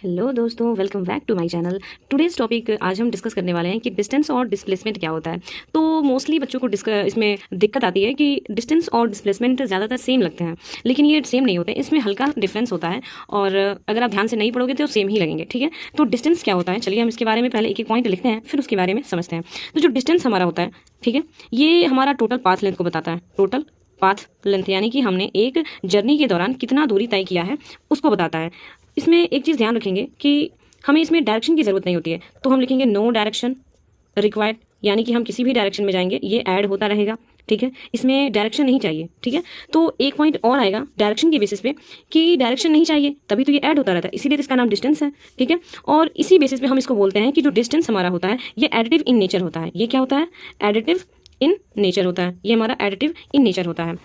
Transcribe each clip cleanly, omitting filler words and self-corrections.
Hello दोस्तों, welcome back to my channel. Today's topic आज हम डिस्कस करने वाले हैं कि डिस्टेंस और डिस्प्लेसमेंट क्या होता है। तो मोस्टली बच्चों को इसमें दिक्कत आती है कि डिस्टेंस और डिस्प्लेसमेंट ज़्यादातर सेम लगते हैं, लेकिन ये सेम नहीं होते, इसमें हल्का डिफरेंस होता है और अगर आप ध्यान से नहीं पढ़ोगे तो सेम ही लगेंगे। ठीक है, तो डिस्टेंस क्या होता है, चलिए हम इसके बारे में पहले एक एक पॉइंट लिखते हैं, फिर उसके बारे में समझते हैं। तो जो डिस्टेंस हमारा होता है, ठीक है, ये हमारा टोटल पाथ लेंथ को बताता है। टोटल पाथ लेंथ यानी कि हमने एक जर्नी के दौरान कितना दूरी तय किया है उसको बताता है। इसमें एक चीज़ ध्यान रखेंगे कि हमें इसमें डायरेक्शन की ज़रूरत नहीं होती है, तो हम लिखेंगे नो डायरेक्शन रिक्वायर्ड, यानी कि हम किसी भी डायरेक्शन में जाएंगे ये ऐड होता रहेगा। ठीक है, इसमें डायरेक्शन नहीं चाहिए। ठीक है, तो एक पॉइंट और आएगा डायरेक्शन के बेसिस पे कि डायरेक्शन नहीं चाहिए, तभी तो ये ऐड होता रहता है, इसीलिए तो इसका नाम डिस्टेंस है। ठीक है, और इसी बेसिस पे हम इसको बोलते हैं कि जो डिस्टेंस हमारा होता है ये एडिटिव इन नेचर होता है। ये क्या होता है? एडिटिव इन नेचर होता है। ये हमारा एडिटिव इन नेचर होता है।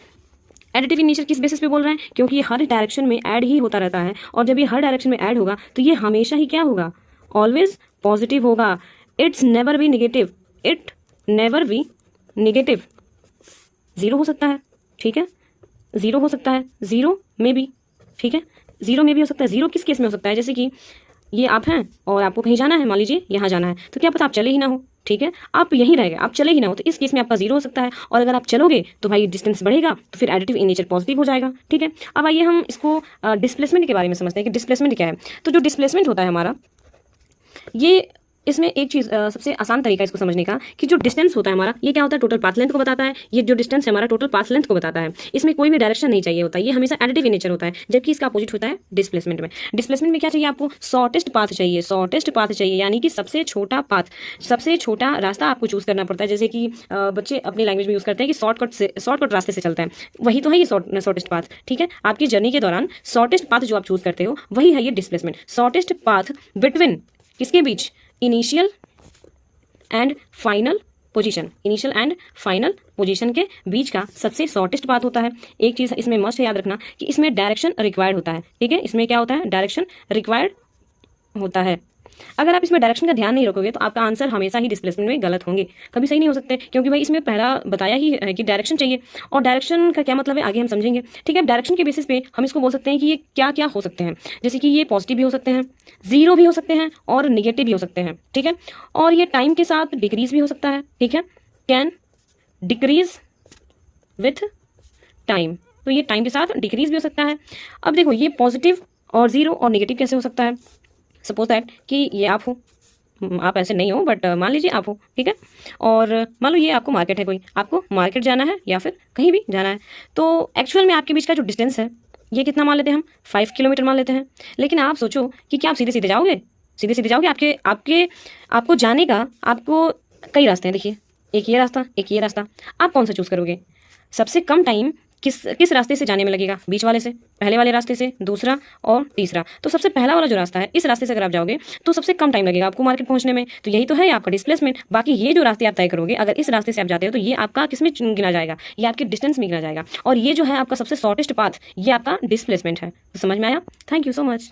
एडिटिव इन नेचर किस बेसिस पे बोल रहे हैं? क्योंकि ये हर डायरेक्शन में ऐड ही होता रहता है, और जब ये हर डायरेक्शन में ऐड होगा तो ये हमेशा ही क्या होगा? ऑलवेज पॉजिटिव होगा। It's never be negative. It never be negative. Zero हो सकता है, ठीक है, जीरो हो सकता है, जीरो में भी, ठीक है, जीरो में भी हो सकता है। जीरो किस केस में हो सकता है? जैसे कि ये आप हैं और आपको कहीं जाना है, मान लीजिए यहाँ जाना है, तो क्या पता आप चले ही ना हो। ठीक है, आप यहीं रह गए, आप चले ही ना हो, तो इस केस में आपका जीरो हो सकता है। और अगर आप चलोगे तो भाई डिस्टेंस बढ़ेगा, तो फिर एडिटिव इन नेचर पॉजिटिव हो जाएगा। ठीक है, अब आइए हम इसको डिस्प्लेसमेंट के बारे में समझते हैं कि डिस्प्लेसमेंट क्या है। तो जो डिस्प्लेसमेंट होता है हमारा, ये इसमें एक चीज़ सबसे आसान तरीका इसको समझने का कि जो डिस्टेंस होता है हमारा, ये क्या होता है? टोटल पाथ लेंथ को बताता है। ये जो डिस्टेंस है हमारा टोटल पाथ लेंथ को बताता है। इसमें कोई भी डायरेक्शन नहीं चाहिए होता है, ये हमेशा एडिटिव इन नेचर होता है, जबकि इसका अपोजिट होता है डिस्प्लेसमेंट में। डिस्प्लेसमेंट में क्या चाहिए आपको? शॉर्टेस्ट पाथ चाहिए। शॉर्टेस्ट पाथ चाहिए यानी कि सबसे छोटा पाथ, सबसे छोटा रास्ता आपको चूज करना पड़ता है। जैसे कि बच्चे अपनी लैंग्वेज में यूज़ करते हैं कि शॉर्टकट रास्ते से चलते हैं, वही तो है ये शॉर्टेस्ट पाथ। ठीक है, आपकी जर्नी के दौरान शॉर्टेस्ट पाथ जो आप चूज करते हो वही है ये डिस्प्लेसमेंट। शॉर्टेस्ट पाथ बिटवीन किसके बीच? Initial and final position. Initial and final position के बीच का सबसे शॉर्टेस्ट पाथ होता है। एक चीज़ इसमें मस्ट याद रखना कि इसमें डायरेक्शन रिक्वायर्ड होता है। ठीक है, इसमें क्या होता है? डायरेक्शन रिक्वायर्ड होता है। अगर आप इसमें डायरेक्शन का ध्यान नहीं रखोगे तो आपका आंसर हमेशा ही डिस्प्लेसमेंट में गलत होंगे, कभी सही नहीं हो सकते, क्योंकि भाई इसमें पहला बताया ही है कि डायरेक्शन चाहिए। और डायरेक्शन का क्या मतलब है आगे हम समझेंगे। ठीक है, डायरेक्शन के बेसिस पे हम इसको बोल सकते हैं कि ये क्या क्या हो सकते हैं। जैसे कि ये पॉजिटिव भी हो सकते हैं, जीरो भी हो सकते हैं, और निगेटिव भी हो सकते हैं। ठीक है, और ये टाइम के साथ डिक्रीज भी हो सकता है। ठीक है, कैन डिक्रीज विथ टाइम, तो ये टाइम के साथ डिक्रीज भी हो सकता है। अब देखो, ये पॉजिटिव और जीरो और निगेटिव कैसे हो सकता है? सपोज दैट कि ये आप हो, आप ऐसे नहीं हो बट मान लीजिए आप हो, ठीक है, और मान लो ये आपको मार्केट है, कोई आपको मार्केट जाना है या फिर कहीं भी जाना है, तो एक्चुअल में आपके बीच का जो डिस्टेंस है ये कितना मान लेते हैं हम? 5 किलोमीटर मान लेते हैं। लेकिन आप सोचो कि क्या आप सीधे सीधे जाओगे? सीधे सीधे जाओगे? आपके आपके आपको जाने का, आपको कई रास्ते हैं, देखिए, एक ये रास्ता, एक ये रास्ता, आप कौन सा चूज़ करोगे? सबसे कम टाइम किस रास्ते से जाने में लगेगा? बीच वाले से, पहले वाले रास्ते से, दूसरा और तीसरा। तो सबसे पहला वाला जो रास्ता है, इस रास्ते से अगर आप जाओगे तो सबसे कम टाइम लगेगा आपको मार्केट पहुंचने में। तो यही तो है आपका डिस्प्लेसमेंट। बाकी ये जो रास्ते आप तय करोगे, अगर इस रास्ते से आप जाते हो तो ये आपका किसमें गिना जाएगा? ये आपके डिस्टेंस में गिना जाएगा। और ये जो है आपका सबसे शॉर्टेस्ट पाथ, ये आपका डिस्प्लेसमेंट है। तो समझ में आया? Thank you so much.